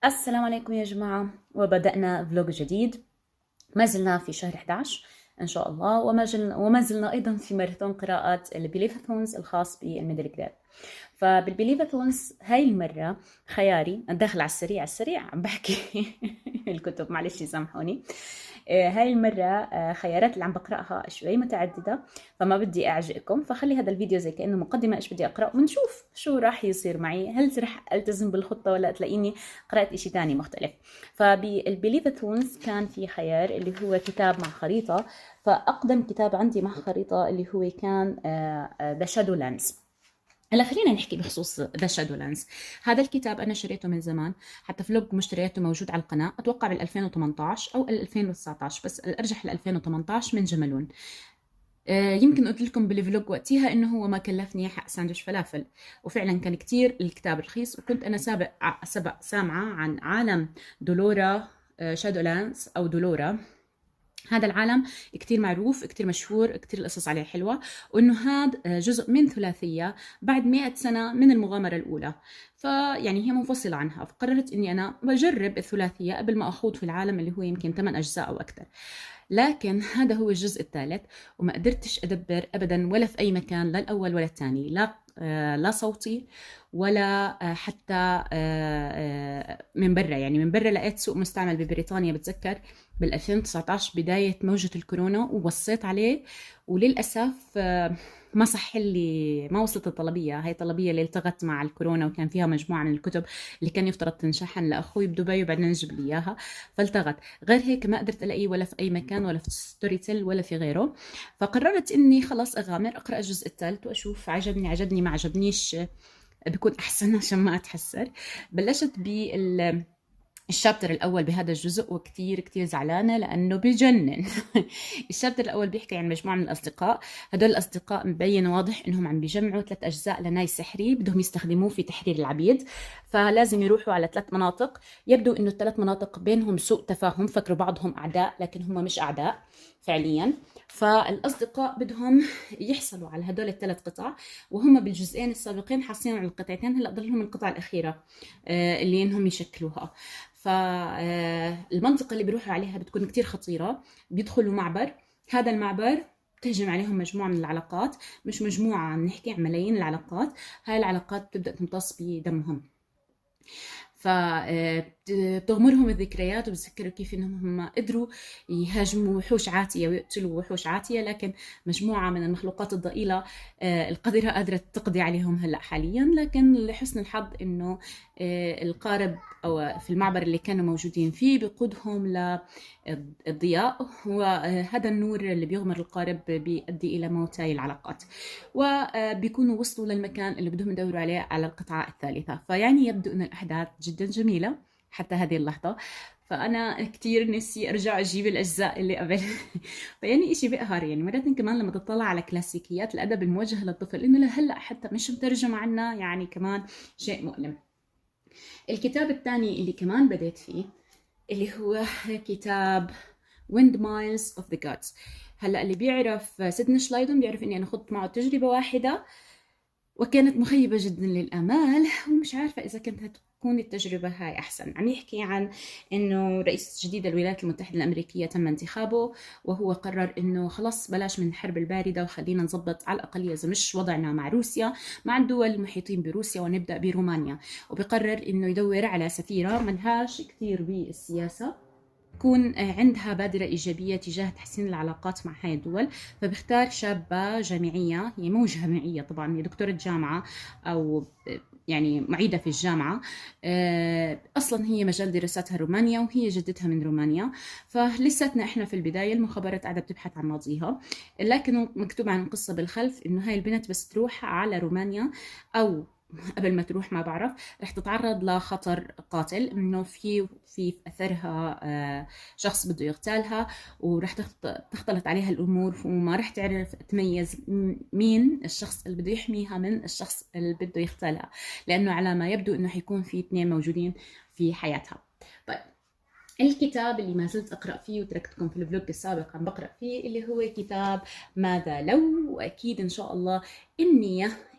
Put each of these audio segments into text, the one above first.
السلام عليكم يا جماعة، وبدأنا فلوج جديد. ما زلنا في شهر 11 إن شاء الله، وما زلنا أيضا في ماراثون قراءة البليفاثونز الخاص بالميدل جريد. فبالبليفاثونز هاي المرة خياري داخل على السريع عم بحكي الكتب، معلش سامحوني. هاي المرة خيارات اللي عم بقرأها شوي متعددة، فما بدي أعجقكم، فخلي هذا الفيديو زي كأنه مقدمة إيش بدي أقرأ، ونشوف شو راح يصير معي، هل رح ألتزم بالخطة ولا تلاقيني قرأت إشي تاني مختلف. فبالبليفاثونز كان في خيار اللي هو كتاب مع خريطة، فأقدم كتاب عندي مع خريطة اللي هو كان ذا شادو لاندز. هلا خلينا نحكي بخصوص ذا شادو لاندز. هذا الكتاب انا شريته من زمان، حتى فلوج مشترياته موجود على القناه، اتوقع بال 2018 او ال 2019، بس الارجح ل 2018 من جملون. يمكن قلت لكم بالفلوج وقتها انه هو ما كلفني حق ساندويش فلافل، وفعلا كان كتير الكتاب رخيص. وكنت انا سبق سامعه عن عالم دولورا، شادو لاندز او دولورا. هذا العالم كتير معروف، كتير مشهور، كتير القصص عليه حلوة، وإنه هذا جزء من ثلاثية بعد 100 سنة من المغامرة الأولى. فيعني هي منفصلة عنها، فقررت إني أنا بجرب الثلاثية قبل ما أخوض في العالم اللي هو يمكن 8 أجزاء أو أكثر. لكن هذا هو الجزء الثالث، وما قدرتش أدبر أبدا ولا في أي مكان، لا الأول ولا الثاني، لا صوتي ولا حتى من برا. يعني من برا لقيت سوق مستعمل ببريطانيا، بتذكر بال 2019 بداية موجة الكورونا، ووصيت عليه، وللأسف ما صح لي، ما وصلت الطلبية. هاي طلبية اللي التغت مع الكورونا، وكان فيها مجموعة من الكتب اللي كان يفترض تنشحن لأخوي بدبي وبعدين نجيب لي إياها، فالتغت. غير هيك ما قدرت ألاقيه ولا في أي مكان، ولا في ستوري تيل، ولا في غيره. فقررت إني خلاص أغامر أقرأ الجزء الثالث وأشوف عجبني ما عجبنيش بيكون أحسن عشان ما أتحسر. بلشت الشابتر الأول بهذا الجزء، وكتير كتير زعلانة لأنه بجنن. الشابتر الأول بيحكي عن مجموعة من الأصدقاء. هدول الأصدقاء مبين واضح إنهم عم بيجمعوا 3 أجزاء لناي سحري بدهم يستخدموه في تحرير العبيد، فلازم يروحوا على 3 مناطق. يبدو إنه ال3 مناطق بينهم سوء تفاهم، فكروا بعضهم أعداء لكن هم مش أعداء فعليا. فالأصدقاء بدهم يحصلوا على هدول ال3 قطع، وهم بالجزئين السابقين حاصلين على القطعتين، هلا ضل لهم القطعة الأخيرة اللي إنهم يشكلوها. فالمنطقة اللي بيروحوا عليها بتكون كتير خطيرة. بيدخلوا معبر، هذا المعبر بتهجم عليهم مجموعة من العلاقات، مش مجموعة، نحكي عن ملايين العلاقات. هاي العلاقات بتبدأ تمتص بدمهم، فبتغمرهم الذكريات وبتذكروا كيف انهم هم قدروا يهاجموا وحوش عاتيه ويقتلوا وحوش عاتيه، لكن مجموعه من المخلوقات الضئيله القذره قادره تقضي عليهم هلا حاليا. لكن لحسن الحظ انه القارب او في المعبر اللي كانوا موجودين فيه بيقودهم للضياء، وهذا النور اللي بيغمر القارب بيؤدي الى موت هاي العلاقات، وبيكونوا وصلوا للمكان اللي بدهم يدوروا عليه على القطعة الثالثة. فيعني يبدو أن الأحداث جدا جميلة حتى هذه اللحظة، فأنا كتير نفسي أرجع أجيب الأجزاء اللي قبل. فيعني إشي بقهر، يعني مرات كمان لما تطلع على كلاسيكيات الأدب الموجه للطفل إنه لهلأ حتى مش مترجمة عنا، يعني كمان شيء مؤلم. الكتاب الثاني اللي كمان بديت فيه اللي هو كتاب Wind Miles of the Gods. هلا اللي بيعرف سيدني شلايدون بيعرف اني انا خضت معه تجربه واحده، وكانت مخيبة جدا للآمال، ومش عارفة إذا كانت هتكون التجربة هاي أحسن. عم يحكي عن إنه رئيس جديد الولايات المتحدة الأمريكية تم انتخابه، وهو قرر إنه خلاص بلاش من الحرب الباردة، وخلينا نظبط على الأقل إذا مش وضعنا مع روسيا، مع الدول المحيطين بروسيا، ونبدأ برومانيا. وبقرر إنه يدور على سفيرة ملهاش كثير بالسياسة، تكون عندها بادرة إيجابية تجاه تحسين العلاقات مع هاي الدول. فبختار شابة جامعية، هي مو جامعية طبعا، هي دكتورة جامعة أو يعني معيدة في الجامعة. أصلا هي مجال دراستها رومانيا، وهي جدتها من رومانيا. فلساتنا إحنا في البداية، المخابرات قاعدة بتبحث عن ماضيها، لكن مكتوب عن القصة بالخلف إنه هاي البنت بس تروح على رومانيا، أو قبل ما تروح ما بعرف، رح تتعرض لخطر قاتل، انه في اثرها شخص بده يغتالها، ورح تختلط عليها الامور، وما رح تعرف تميز مين الشخص اللي بده يحميها من الشخص اللي بده يغتالها، لانه على ما يبدو انه حيكون في 2 موجودين في حياتها. طيب، الكتاب اللي ما زلت أقرأ فيه وتركتكم في الفلوج السابق عم بقرأ فيه اللي هو كتاب ماذا لو. وأكيد إن شاء الله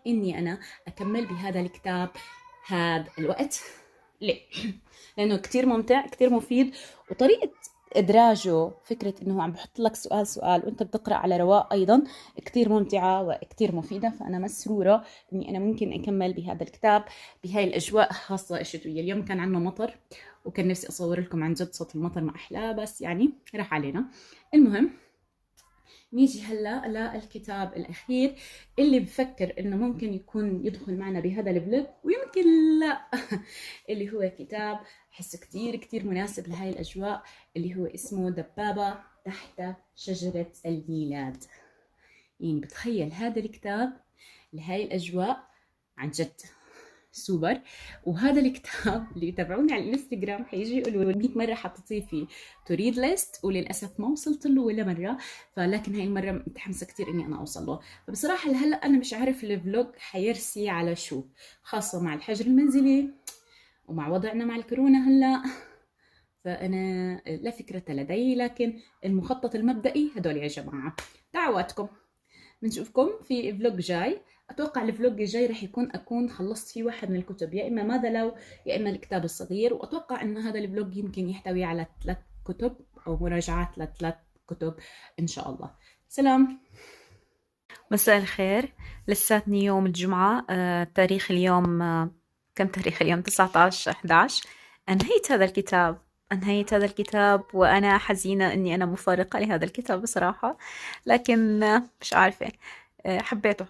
إني أنا أكمل بهذا الكتاب هذا الوقت، ليه؟ لأنه كتير ممتع، كتير مفيد، وطريقة إدراجه، فكرة إنه عم بحط لك سؤال سؤال وأنت بتقرأ على رواق أيضا كتير ممتعة وكتير مفيدة. فأنا مسرورة إني أنا ممكن أكمل بهذا الكتاب بهاي الأجواء، خاصة الشتوية. اليوم كان عنا مطر، وكان نفسي أصور لكم عن جد صوت المطر ما أحلاه، بس يعني راح علينا. المهم، نيجي هلا للكتاب الاخير اللي بفكر انه ممكن يكون يدخل معنا بهذا الفلوج ويمكن لا. اللي هو كتاب حس كتير كتير مناسب لهاي الاجواء، اللي هو اسمه دبابة تحت شجرة الميلاد. يعني بتخيل هذا الكتاب لهاي الاجواء، عن جد سوبر. وهذا الكتاب اللي يتابعوني على الانستغرام حيجي يقولوا 100 مره حطيتيه في تريد ليست، وللاسف ما وصلت له ولا مره. فلكن هاي المره متحمسه كثير اني انا اوصل له. فبصراحه لهلا انا مش عارف الفلوج حيرسي على شو، خاصه مع الحجر المنزلي ومع وضعنا مع الكورونا هلا. فانا لا فكره لدي، لكن المخطط المبدئي هدول يا جماعه. دعواتكم، بنشوفكم في فلوج جاي. اتوقع الفلوج الجاي رح اكون خلصت فيه واحد من الكتب، يا اما ماذا لو، يا اما الكتاب الصغير. واتوقع ان هذا الفلوج يمكن يحتوي على 3 كتب او مراجعات ل3 كتب ان شاء الله. سلام. مساء الخير، لساتني يوم الجمعة. تاريخ اليوم كم تاريخ اليوم؟ 19/11. أنهيت هذا الكتاب وأنا حزينة أني أنا مفارقة لهذا الكتاب بصراحة. لكن مش عارفة،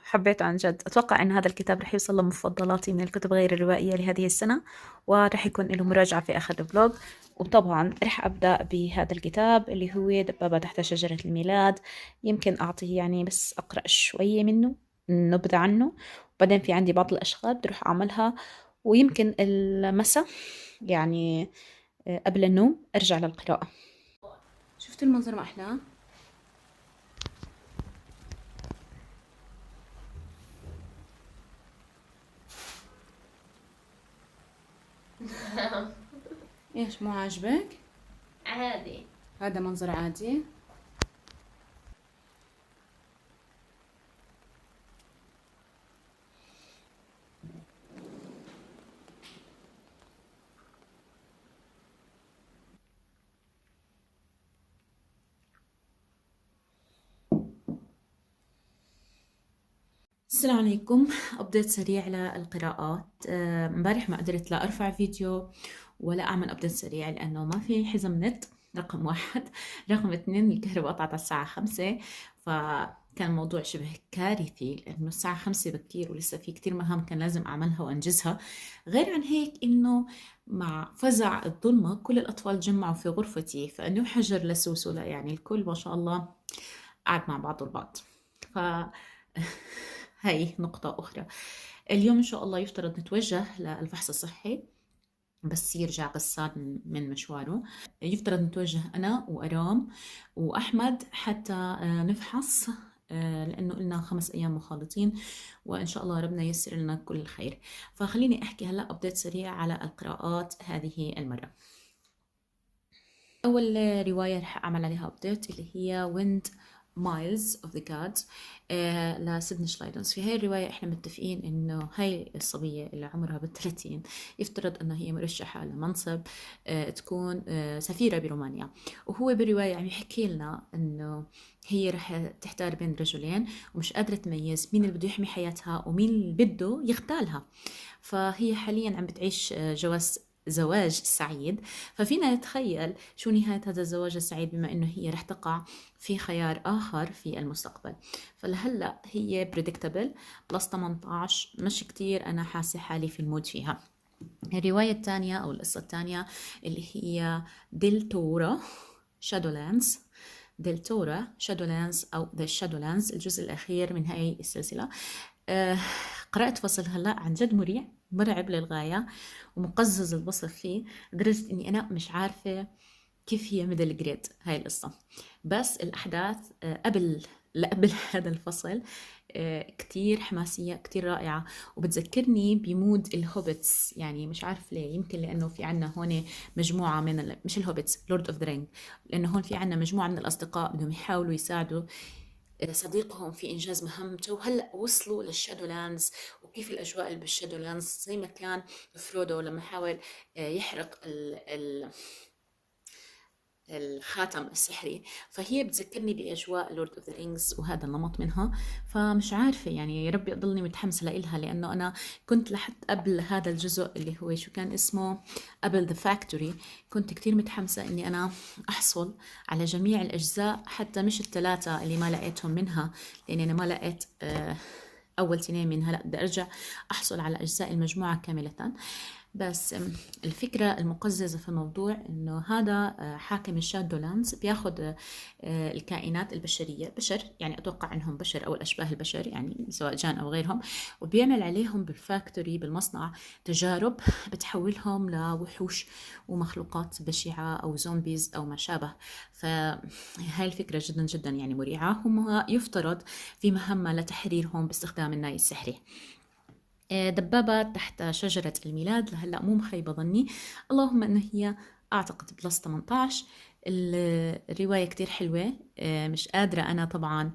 حبيته عن جد. أتوقع أن هذا الكتاب رح يوصل لمفضلاتي من الكتب غير الروائية لهذه السنة، ورح يكون له مراجعة في آخر الفلوج. وطبعا رح أبدأ بهذا الكتاب اللي هو دبابة تحت شجرة الميلاد. يمكن أعطيه يعني بس أقرأ شوية منه، نبذة عنه، وبعدين في عندي بعض الأشغال بدي أروح أعملها، ويمكن المساء يعني قبل النوم أرجع للقراءة. شفت المنظر ما أحلاه؟ إيش مو عاجبك؟ عادي. هذا منظر عادي. السلام عليكم. أبديت سريع للقراءات. امبارح ما قدرت لا أرفع فيديو ولا أعمل أبديت سريع لأنه ما في حزم نت، رقم واحد. رقم اثنين، الكهرباء قطعت على الساعة 5، فكان الموضوع شبه كارثي لأنه الساعة 5 بكير ولسه في كتير مهام كان لازم أعملها وأنجزها. غير عن هيك إنه مع فزع الظلمة كل الأطفال جمعوا في غرفتي، فإنه حجر لسوسو، يعني الكل ما شاء الله قاعد مع بعض البعض. ف هاي نقطة أخرى. اليوم إن شاء الله يفترض نتوجه للفحص الصحي، بس يرجع غسان من مشواره. يفترض نتوجه أنا وأرام وأحمد حتى نفحص، لأنه لنا 5 أيام مخالطين، وإن شاء الله ربنا ييسر لنا كل الخير. فخليني أحكي هلأ أبديت سريع على القراءات هذه المرة. أول رواية رح أعمل عليها أبديت اللي هي Wind Miles of the Gods لسيدني شلايدنز. في هاي الرواية إحنا متفقين إنه هاي الصبية اللي عمرها بال30 يفترض إنه هي مرشحة لمنصب تكون سفيرة برومانيا. وهو بالرواية عم يحكي لنا إنه هي رح تحتار بين رجلين ومش قادرة تميز مين اللي بده يحمي حياتها ومين اللي بده يغتالها. فهي حاليا عم بتعيش زواج سعيد. ففينا نتخيل شو نهاية هذا الزواج السعيد بما إنه هي رح تقع في خيار آخر في المستقبل. فلهلأ هي predictable بلس 18، مش كتير أنا حاسة حالي في المود فيها. الرواية الثانية أو القصة الثانية اللي هي دلتورا شادولانس. دلتورا شادولانس أو The Shadowlands، الجزء الأخير من هاي السلسلة. قرأت فصل هلأ، عن جد مرعب للغاية ومقزز الوصف فيه لدرجة إني أنا مش عارفة كيف هي ميدل جريد هاي القصة. بس الأحداث قبل هذا الفصل كتير حماسية، كتير رائعة، وبتذكرني بمود الهوبتس. يعني مش عارف ليه، يمكن لأنه في عنا هون مجموعة من مش الهوبتس، لورد اوف ذا رينج، لأنه هون في عنا مجموعة من الأصدقاء بدهم يحاولوا يساعدوا صديقهم في إنجاز مهمته، وهلأ وصلوا للشادولاندز، وكيف الأجواء اللي بالشادولاندز زي ما كان فرودو لما حاول يحرق الخاتم السحري. فهي بتذكرني بأجواء لورد اوف ذا رينجز وهذا النمط منها. فمش عارفة يعني، يا ربي أضلني متحمسة لإلها، لأنه أنا كنت لحد قبل هذا الجزء اللي هو شو كان اسمه، قبل ذا فاكتوري، كنت كتير متحمسة إني أنا أحصل على جميع الأجزاء، حتى مش الثلاثة اللي ما لقيتهم منها، لأني أنا ما لقيت أول تنين منها. لا، بدي أرجع أحصل على أجزاء المجموعة كاملة. بس الفكرة المقززة في الموضوع إنه هذا حاكم الشادولاندز بياخد الكائنات البشرية، بشر يعني أتوقع إنهم بشر أو الأشباه البشر يعني سواء جان أو غيرهم، وبيعمل عليهم بالفاكتوري بالمصنع تجارب بتحولهم لوحوش ومخلوقات بشعة أو زومبيز أو ما شابه. فهاي الفكرة جدا جدا يعني مريعة. هم يفترض في مهمة لتحريرهم باستخدام الناي السحري. دبابة تحت شجرة الميلاد لهلا مو مخيبة ظني، اللهم انه هي اعتقد بلس 18. الرواية كتير حلوة، مش قادرة أنا طبعا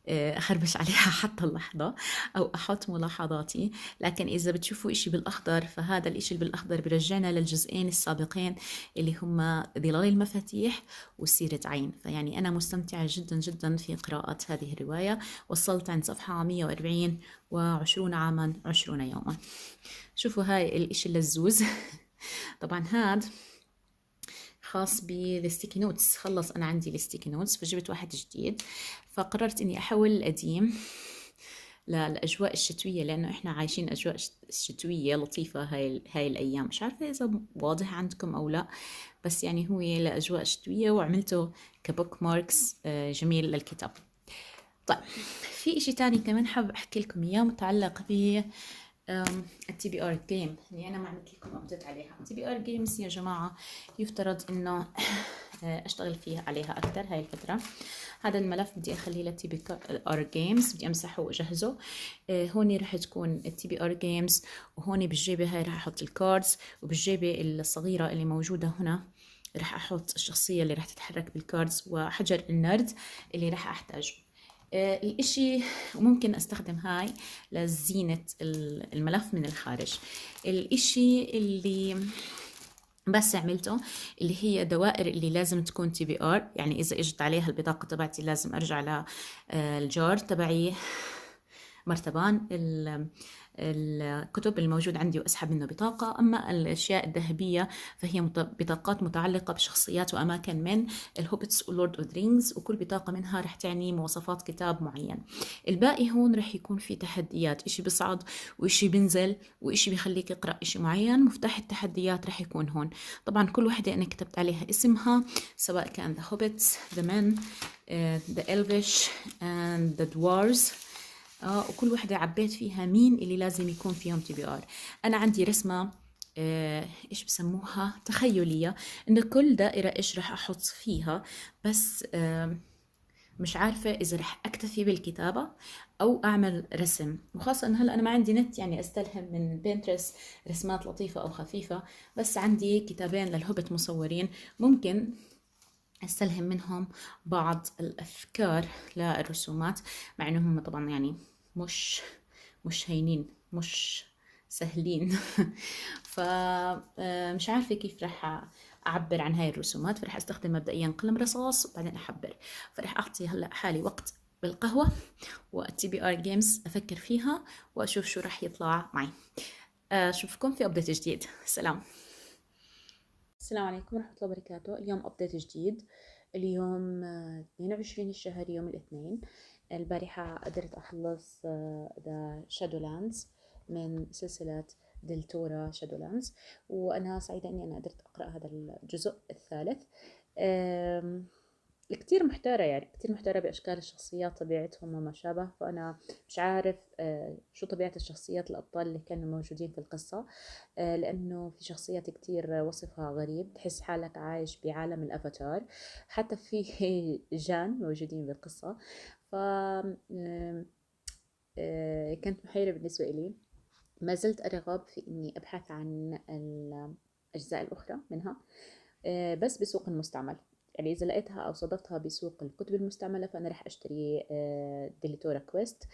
أخربش عليها حتى اللحظة أو أحط ملاحظاتي، لكن إذا بتشوفوا إشي بالأخضر فهذا الإشي اللي بالأخضر برجعنا للجزئين السابقين اللي هما ظلال المفاتيح وسيرة عين. فيعني أنا مستمتعة جدا جدا في قراءة هذه الرواية. وصلت عند صفحة 140 و20 عاما 20 يوما. شوفوا هاي الإشي اللزوز طبعا هاد خاص بالستيكي نوتس. خلص أنا عندي الستيكي نوتس فجبت واحد جديد، فقررت إني أحول القديم للأجواء الشتوية، لأنه إحنا عايشين أجواء شتوية لطيفة هاي الأيام. مش عارفة إذا واضح عندكم أو لا، بس يعني هو لأجواء شتوية، وعملته كبوك ماركس جميل للكتاب. طيب، في إشي تاني كمان حاب أحكي لكم إياه متعلق ب التي بي ار جيم اللي انا ما عملت لكم ابديت عليها. التي بي ار جيمز يا جماعه يفترض انه اشتغل فيها عليها اكثر هاي الفتره. هذا الملف بدي اخليه للتي بي ار جيمز، بدي امسحه واجهزه. هون رح تكون التي بي ار جيمز، وهون بالجيبه هاي رح احط الكاردز، وبالجيبه الصغيره اللي موجوده هنا رح احط الشخصيه اللي رح تتحرك بالكاردز، وحجر النرد اللي رح احتاجه. الاشي وممكن استخدم هاي لزينة الملف من الخارج. الاشي اللي بس عملته اللي هي دوائر اللي لازم تكون تي بي ار، يعني اذا اجت عليها البطاقة تبعتي لازم ارجع للجار تبعي مرتبان الكتب الموجود عندي وأسحب منه بطاقة. أما الأشياء الذهبية فهي بطاقات متعلقة بشخصيات وأماكن من الهوبتس ولورد أوف رينجز، وكل بطاقة منها رح تعني مواصفات كتاب معين. الباقي هون رح يكون في تحديات، إشي بصعد وإشي بنزل وإشي بيخليك يقرأ إشي معين. مفتاح التحديات رح يكون هون. طبعا كل وحدة أنا كتبت عليها اسمها، سواء كان The Hobbits, The Men, The Elvish and The Dwarves. وكل وحدة عبيت فيها مين اللي لازم يكون فيهم تي بي ار. أنا عندي رسمة إيش بسموها تخيلية، إن كل دائرة إيش رح أحط فيها، بس مش عارفة إذا رح أكتفي بالكتابة أو أعمل رسم، وخاصة إنه هلأ أنا ما عندي نت يعني أستلهم من بينترست رسمات لطيفة أو خفيفة، بس عندي كتابين للهوبت مصورين ممكن استلهم منهم بعض الافكار للرسومات، مع انهم طبعا يعني مش هينين، مش سهلين فمش عارفة كيف رح أعبر عن هاي الرسومات. فرح أستخدم مبدئيا قلم رصاص وبعدين أحبر. فرح أعطي هلأ حالي وقت بالقهوة والتي بي ار جيمز أفكر فيها وأشوف شو رح يطلع معي. أشوفكم في أبديت جديد. سلام. السلام عليكم ورحمة الله وبركاته. اليوم أبديت جديد. اليوم 22 الشهر يوم الاثنين. البارحة قدرت أخلص ذا شادولاندز من سلسلة دلتورا شادولاندز، وأنا سعيدة أني أنا قدرت أقرأ هذا الجزء الثالث. كتير محتارة، يعني كتير محتارة بأشكال الشخصيات طبيعتهم وما شابه. فأنا مش عارف شو طبيعة الشخصيات الأبطال اللي كانوا موجودين في القصة، لأنه في شخصيات كتير وصفها غريب، تحس حالك عايش بعالم الأفاتار. حتى في جان موجودين بالقصة. ف كانت محيرة بالنسبة إلي. ما زلت أرغب في إني أبحث عن الأجزاء الأخرى منها، بس بسوق المستعمل. يعني إذا لقيتها أو صادفتها بسوق الكتب المستعملة فأنا رح أشتري ديليتورا كويست،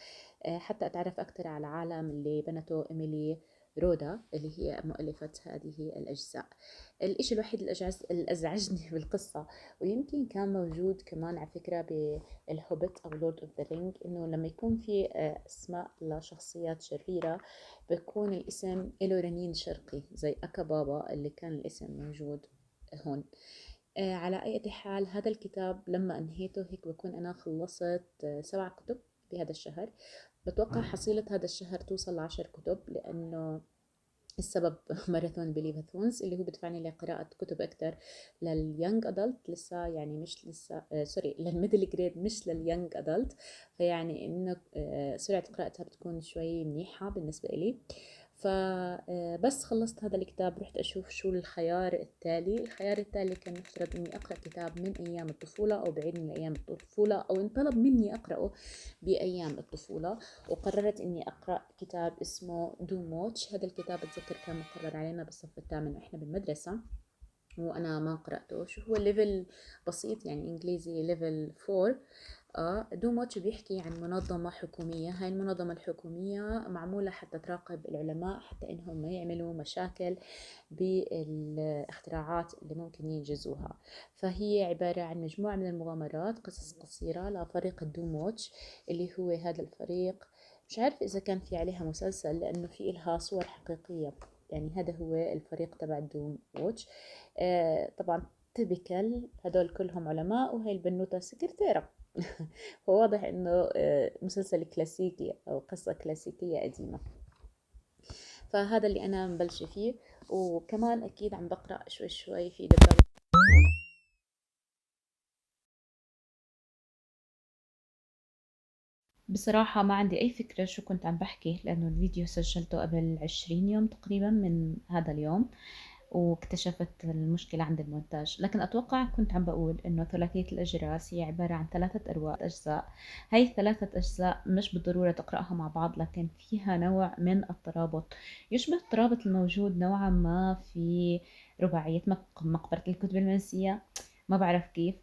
حتى أتعرف أكثر على العالم اللي بنته إيميلي رودا اللي هي مؤلفة هذه الأجزاء. الإشي الوحيد اللي أزعجني بالقصة، ويمكن كان موجود كمان على فكرة بالهوبت أو لورد أوف ذا رينج، إنه لما يكون في أسماء لشخصيات شريرة بيكون الاسم له رنين شرقي زي أكا بابا اللي كان الاسم موجود هون. على أي حال هذا الكتاب لما أنهيته هيك بكون أنا خلصت 7 كتب بهذا الشهر. بتوقع حصيلة هذا الشهر توصل ل10 كتب، لأنه السبب ماراثون بليفاثونز اللي هو بدفعني لقراءة كتب أكثر لليونج أدلت، لسه يعني مش لسه سوري للميدل جريد مش لليونج أدلت، فيعني إنه سرعة قراءتها بتكون شوي منيحة بالنسبة إلي. فبس خلصت هذا الكتاب رحت أشوف شو الخيار التالي. الخيار التالي كان مفترض إني أقرأ كتاب من أيام الطفولة أو بعيد من أيام الطفولة أو انطلب مني أقرأه بأيام الطفولة، وقررت إني أقرأ كتاب اسمه دو موتش. هذا الكتاب أتذكر كان مقرر علينا بالصف الثامن وإحنا بالمدرسة، وأنا ما قرأته. شو هو ليفل بسيط يعني إنجليزي ليفل 4. دو موتش بيحكي عن منظمة حكومية. هاي المنظمة الحكومية معمولة حتى تراقب العلماء حتى إنهم ما يعملوا مشاكل بالاختراعات اللي ممكن ينجزوها. فهي عبارة عن مجموعة من المغامرات، قصص قصيرة لفريق الدو موتش اللي هو هذا الفريق. مش عارف إذا كان في عليها مسلسل لأنه في إلها صور حقيقية. يعني هذا هو الفريق تبع الدوم ووتش. طبعا تبكل هدول كلهم علماء وهي البنوتة سكرتيرة. فواضح انه مسلسل كلاسيكي او قصة كلاسيكية قديمة. فهذا اللي انا مبلشة فيه، وكمان اكيد عم بقرأ شوي شوي في دبابة. بصراحة ما عندي أي فكرة شو كنت عم بحكي، لأنه الفيديو سجلته قبل 20 يوم تقريبا من هذا اليوم، واكتشفت المشكلة عند المونتاج. لكن أتوقع كنت عم بقول إنه ثلاثية الأجراس هي عبارة عن 3 أجزاء. هاي ال3 أجزاء مش بالضرورة تقرأها مع بعض، لكن فيها نوع من الترابط يشبه الترابط الموجود نوعا ما في رباعية مقبرة الكتب المنسية، ما بعرف كيف.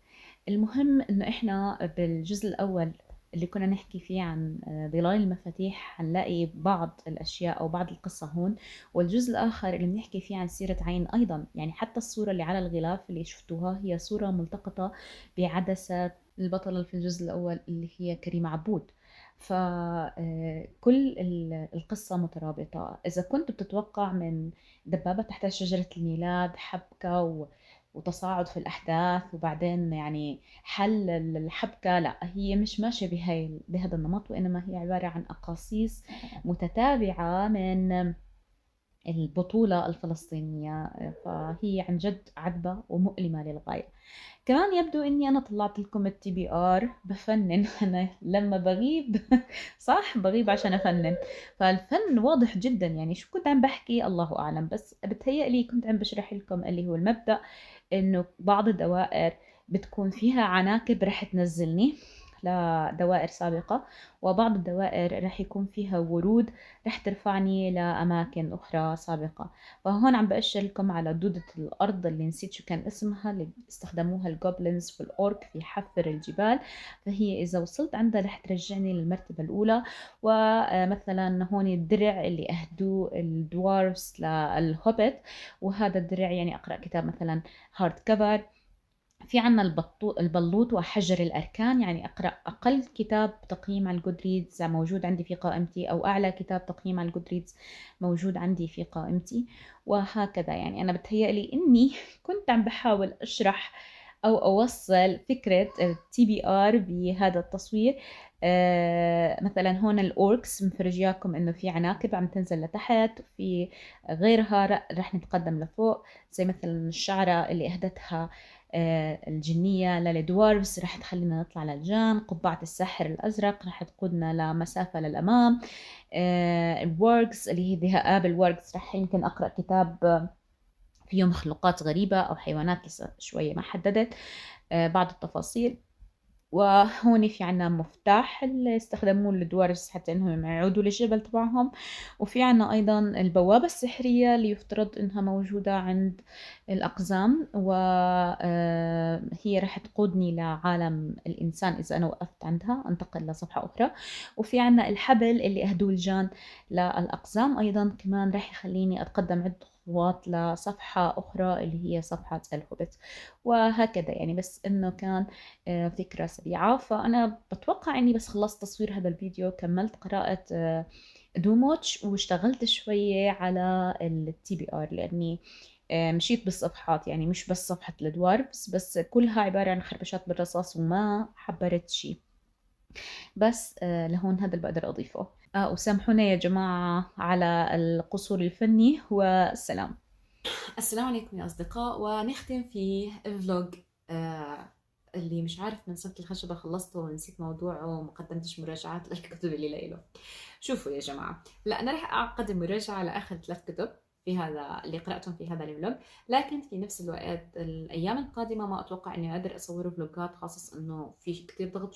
المهم إنه إحنا بالجزء الأول اللي كنا نحكي فيه عن ظلال المفاتيح حنلاقي بعض الأشياء أو بعض القصة هون، والجزء الآخر اللي بنحكي فيه عن سيرة عين أيضا. يعني حتى الصورة اللي على الغلاف اللي شفتوها هي صورة ملتقطة بعدسة البطلة في الجزء الأول اللي هي كريمة عبود. فكل القصة مترابطة. إذا كنت بتتوقع من دبابة تحت شجرة الميلاد حبكة وتصاعد في الأحداث وبعدين يعني حل الحبكة، لا هي مش ماشية بهذا النمط، وإنما هي عبارة عن أقاصيص متتابعة من البطولة الفلسطينية. فهي عن جد عذبة ومؤلمة للغاية. كمان يبدو اني انا طلعت لكم التي بي ار بفنن. انا لما بغيب صح بغيب عشان افنن. فالفن واضح جدا، يعني شو كنت عم بحكي الله اعلم، بس بتهيألي كنت عم بشرح لكم اللي هو المبدأ، انه بعض الدوائر بتكون فيها عناكب رح تنزلني لدوائر سابقة، وبعض الدوائر رح يكون فيها ورود رح ترفعني لأماكن أخرى سابقة. فهون عم بأشر لكم على دودة الأرض اللي نسيت شو كان اسمها، اللي استخدموها الجوبلينز في الأورك في حفر الجبال. فهي إذا وصلت عندها رح ترجعني للمرتبة الأولى. ومثلا هون الدرع اللي أهدوه الدوارفز للهوبت، وهذا الدرع يعني أقرأ كتاب مثلا هارد كفر. في عنا البلوط وحجر الأركان، يعني أقرأ أقل كتاب تقييم على الجودريدز موجود عندي في قائمتي، أو أعلى كتاب تقييم على الجودريدز موجود عندي في قائمتي، وهكذا. يعني أنا بتهيألي إني كنت عم بحاول أشرح أو أوصل فكرة التي بي آر بهذا التصوير. مثلا هون الأوركس مفرجياكم إنه في عناكب عم تنزل لتحت، في غيرها رح نتقدم لفوق، زي مثلا الشعرة اللي أهدتها الجنية للدوارفز رح تخلينا نطلع للجان. قبعة السحر الأزرق رح تقودنا لمسافة للأمام. الوركس اللي هي ذئاب الوركس رح يمكن أقرأ كتاب فيه مخلوقات غريبة أو حيوانات لسه شوية ما حددت بعض التفاصيل. وهون في عنا مفتاح اللي استخدموه الدوارس حتى انهم يعودوا للجبل تبعهم. وفي عنا ايضا البوابة السحرية اللي يفترض انها موجودة عند الاقزام، وهي رح تقودني لعالم الانسان اذا انا وقفت عندها انتقل لصفحة اخرى. وفي عنا الحبل اللي اهدوه الجان للاقزام ايضا كمان رح يخليني اتقدم عدة خطوات لصفحة أخرى اللي هي صفحة الهوبت. وهكذا يعني، بس إنه كان فكرة سريعة. فأنا بتوقع إني بس خلصت تصوير هذا الفيديو كملت قراءة دوموتش واشتغلت شوية على التي بي آر، لأني مشيت بالصفحات، يعني مش بس صفحة الدوارفز بس كلها عبارة عن خربشات بالرصاص وما حبرت شيء. بس لهون هذا اللي بقدر أضيفه. وسامحونا يا جماعة على القصور الفني، والسلام. السلام عليكم يا أصدقاء، ونختم في فلوج اللي مش عارف من سبت الخشبة خلصته ونسيت موضوعه وما قدمتش مراجعات للكتب اللي له. شوفوا يا جماعة، لا أنا راح أقدم مراجعة لآخر 3 كتب في هذا اللي قرأتهم في هذا الفلوج، لكن في نفس الوقت الأيام القادمة ما أتوقع إني أقدر أصور فلوجات، خاصة إنه في كتير ضغط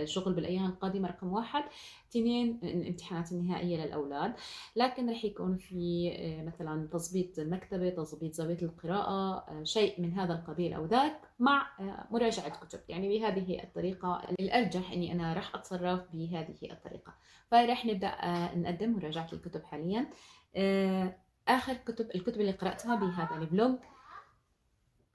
شغل بالأيام القادمة. رقم 1، 2 الامتحانات النهائية للأولاد، لكن رح يكون في مثلا تظبيط المكتبة، تظبيط زاوية القراءة، شيء من هذا القبيل أو ذاك، مع مراجعة كتب. يعني بهذه الطريقة الأرجح أني أنا راح أتصرف بهذه الطريقة. فرح نبدأ نقدم مراجعة الكتب حاليا. آخر الكتب اللي قرأتها بهذا الفلوج،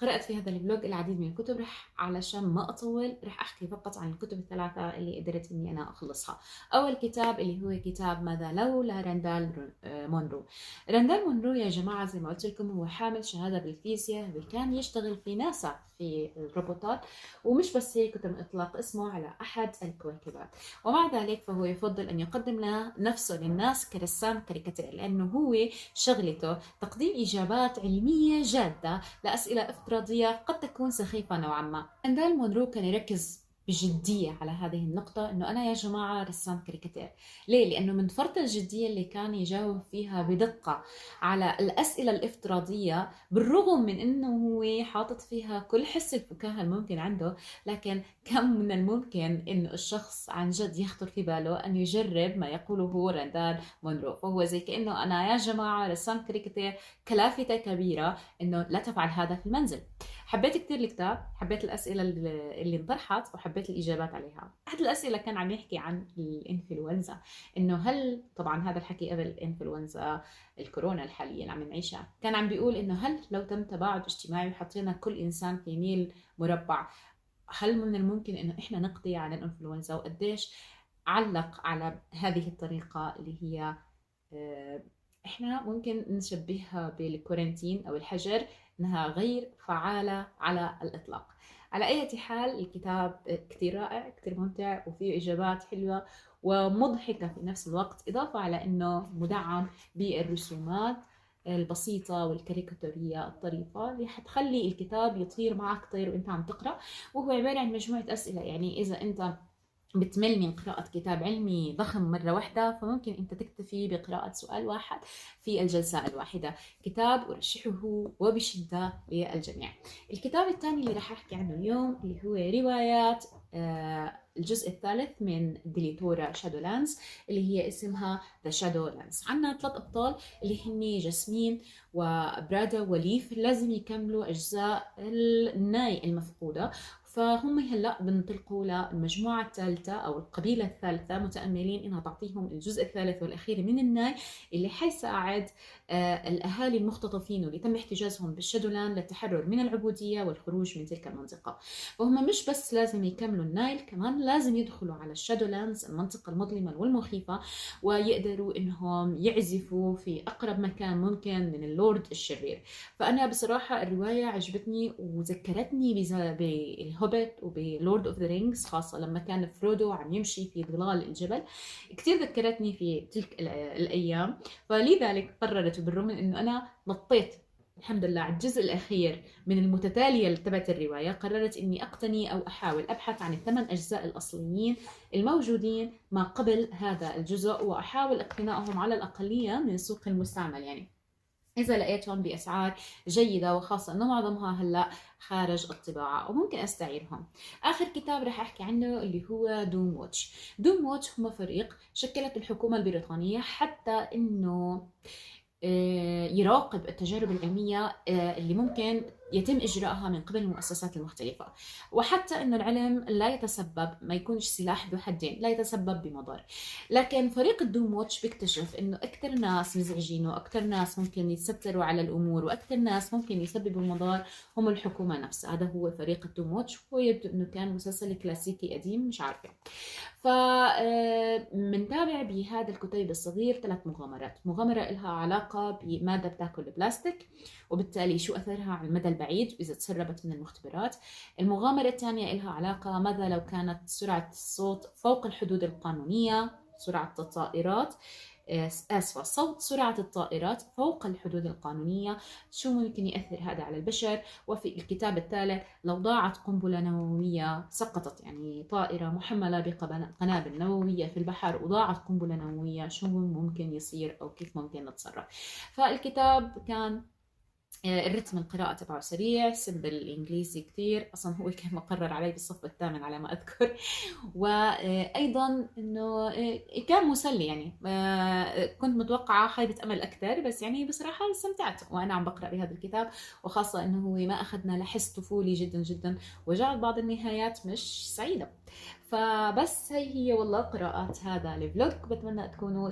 قرأت في هذا الفلوج العديد من الكتب. رح علشان ما أطول رح أحكي فقط عن الكتب ال3 اللي قدرت إني أنا أخلصها. أول كتاب اللي هو كتاب ماذا لو لراندال مونرو. راندال مونرو يا جماعة زي ما قلت لكم هو حامل شهادة بالفيزياء، وكان يشتغل في ناسا في الروبوتات، ومش بس هيك تم إطلاق اسمه على أحد الكويكبات. ومع ذلك فهو يفضل أن يقدم نفسه للناس كرسام كاريكاتير، لأنه هو شغلته تقديم إجابات علمية جادة لأسئلة افتراضية قد تكون سخيفة نوعا ما. راندال مونرو كان يركز بجدية على هذه النقطة، إنه أنا يا جماعة رسام كاريكاتير. ليه؟ لأنه من فرط الجدية اللي كان يجاوب فيها بدقة على الأسئلة الافتراضية، بالرغم من إنه هو حاطط فيها كل حس الفكاهة الممكن عنده، لكن كم من الممكن إنه الشخص عن جد يخطر في باله أن يجرب ما يقوله راندال مونرو. فهو زي كأنه أنا يا جماعة رسام كاريكاتير، كلافتة كبيرة إنه لا تفعل هذا في المنزل. حبيت كثير الكتاب، حبيت الأسئلة اللي انطرحت، وحبيت الإجابات عليها. أحد الأسئلة كان عم يحكي عن الإنفلونزا، إنه هل، طبعا هذا الحكي قبل الإنفلونزا الكورونا الحالية اللي عم نعيشها، كان عم بيقول إنه هل لو تم تباعد اجتماعي وحطينا كل إنسان في ميل مربع، هل من الممكن إنه إحنا نقضي على الإنفلونزا؟ وقديش علق على هذه الطريقة اللي هي إحنا ممكن نشبهها بالكورنتين أو الحجر، إنها غير فعالة على الإطلاق. على أي حال الكتاب كتير رائع، كتير ممتع، وفيه إجابات حلوة ومضحكة في نفس الوقت، إضافة على أنه مدعم بالرسومات البسيطة والكاريكاتورية الطريفة اللي حتخلي الكتاب يطير معك طير وانت عم تقرأ. وهو عبارة عن مجموعة أسئلة، يعني إذا أنت بتمل من قراءة كتاب علمي ضخم مرة واحدة، فممكن أنت تكتفي بقراءة سؤال واحد في الجلسة الواحدة. كتاب أرشحه وبشدة للجميع. الكتاب الثاني اللي راح أحكي عنه اليوم اللي هو روايات الجزء الثالث من ديليتورا شادولاندز، اللي هي اسمها ذا شادولاندز. عندنا 3 أبطال اللي هن جاسمين وبرادا وليف، لازم يكملوا أجزاء الناي المفقودة. فهم هلا بنطلقوا للمجموعة الثالثة أو القبيلة الثالثة، متأملين إنها تعطيهم الجزء الثالث والأخير من الناي، اللي حيساعد الأهالي المختطفين واللي تم احتجازهم بالشادولان للتحرر من العبودية والخروج من تلك المنطقة. فهم مش بس لازم يكملوا النايل، كمان لازم يدخلوا على الشادولاندز، المنطقة المظلمة والمخيفة، ويقدروا إنهم يعزفوا في أقرب مكان ممكن من اللورد الشرير. فأنا بصراحة الرواية عجبتني وذكرتني بالهوبت وبلورد اوف ذا رينجز، خاصة لما كان فرودو عم يمشي في ظلال الجبل، كتير ذكرتني في تلك الأيام. فلذلك قررت، بالرغم من أنه أنا نطيت الحمد لله على الجزء الأخير من المتتالية تبعت الرواية، قررت إني أقتني أو أحاول أبحث عن ال8 أجزاء الأصليين الموجودين ما قبل هذا الجزء، وأحاول اقتنائهم على الأقلية من السوق المستعمل. يعني إذا لقيتهم بأسعار جيدة، وخاصة إنه معظمها هلأ خارج الطباعة وممكن أستعيرهم. آخر كتاب رح أحكي عنه اللي هو دوم ووتش. دوم ووتش هم فريق شكلت الحكومة البريطانية حتى إنه يراقب التجارب العلمية اللي ممكن يتم إجراءها من قبل المؤسسات المختلفة، وحتى إنه العلم لا يتسبب، ما يكونش سلاح ذو حدين، لا يتسبب بمضار. لكن فريق الدوم ووتش بيكتشف إنه أكثر ناس مزعجين وأكثر ناس ممكن يتستروا على الأمور وأكثر ناس ممكن يسببوا المضار هم الحكومة نفسها. هذا هو فريق الدوم ووتش، ويبدو إنه كان مسلسل كلاسيكي قديم مش عارفة. فمنتابع بهذا الكتيب الصغير 3 مغامرات. مغامرة لها علاقة بمادة بتاكل البلاستيك وبالتالي شو أثرها على المدى البعيد إذا تسربت من المختبرات. المغامرة الثانية لها علاقة ماذا لو كانت سرعة الصوت فوق الحدود القانونية، سرعة الطائرات آسفة، سرعة الطائرات فوق الحدود القانونية، شو ممكن يأثر هذا على البشر. وفي الكتاب الثالث لو ضاعت قنبلة نووية، سقطت يعني طائرة محملة بقنابل نووية في البحر وضاعت قنبلة نووية، شو ممكن يصير أو كيف ممكن نتصرف. فالكتاب كان الرتم القراءة تبعه سريع، سب الإنجليزي كثير، أصلا هو كان مقرر علي بالصف الثامن على ما أذكر. وأيضا أنه كان مسلي، يعني كنت متوقعة خيبة أمل أكثر، بس يعني بصراحة استمتعت وأنا عم بقرأ بهذا الكتاب، وخاصة أنه هو ما أخذنا لحس طفولي جدا جدا، وجعل بعض النهايات مش سعيدة. فبس هي والله قراءات هذا الفلوج، بتمنى تكونوا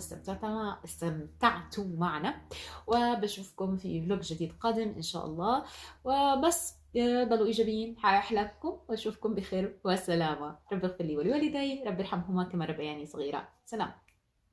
استمتعتوا معنا، وبشوفكم في فلوج جديد قادم إن شاء الله. وبس ضلوا إيجابيين، حياة أحلاكم، وأشوفكم بخير وسلامة. رب اغفر لي ولوالدي، رب ارحمهما كما ربياني صغيرة. سلام.